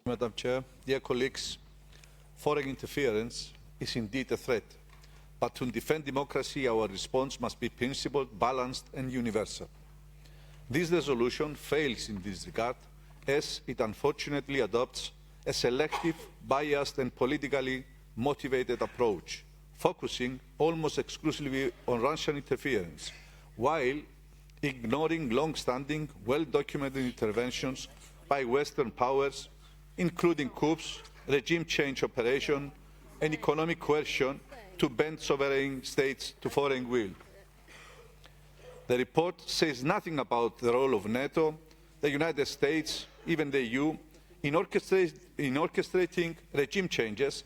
Madam Chair, dear colleagues, foreign interference is indeed a threat, but to defend democracy, our response must be principled, balanced and universal. This resolution fails in this regard, as it unfortunately adopts a selective, biased and politically motivated approach, focusing almost exclusively on Russian interference, while ignoring long-standing, well-documented interventions by Western powers, including coups, regime change operation, and economic coercion to bend sovereign states to foreign will. The report says nothing about the role of NATO, the United States, even the EU, in orchestrating regime changes,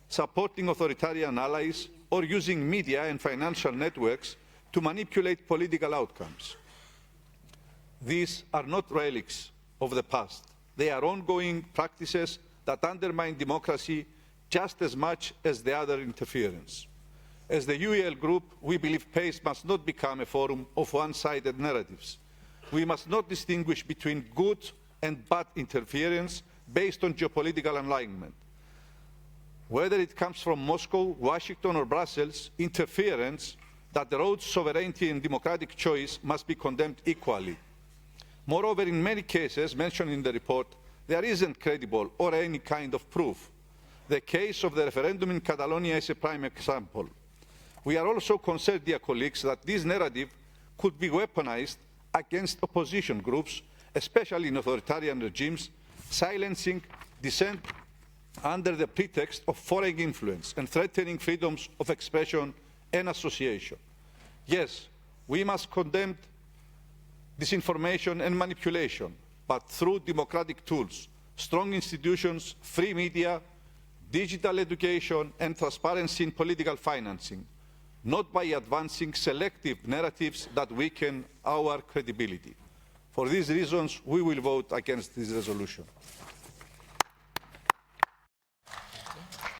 supporting authoritarian allies, or using media and financial networks to manipulate political outcomes. These are not relics of the past. They are ongoing practices that undermine democracy just as much as the other interference. As the UEL Group, we believe PACE must not become a forum of one-sided narratives. We must not distinguish between good and bad interference based on geopolitical alignment. Whether it comes from Moscow, Washington or Brussels, interference that erodes sovereignty and democratic choice must be condemned equally. Moreover, in many cases mentioned in the report, there isn't credible or any kind of proof. The case of the referendum in Catalonia is a prime example. We are also concerned, dear colleagues, that this narrative could be weaponized against opposition groups, especially in authoritarian regimes, silencing dissent under the pretext of foreign influence and threatening freedoms of expression and association. Yes, we must condemn disinformation and manipulation, but through democratic tools, strong institutions, free media, digital education and transparency in political financing, not by advancing selective narratives that weaken our credibility. For these reasons, we will vote against this resolution.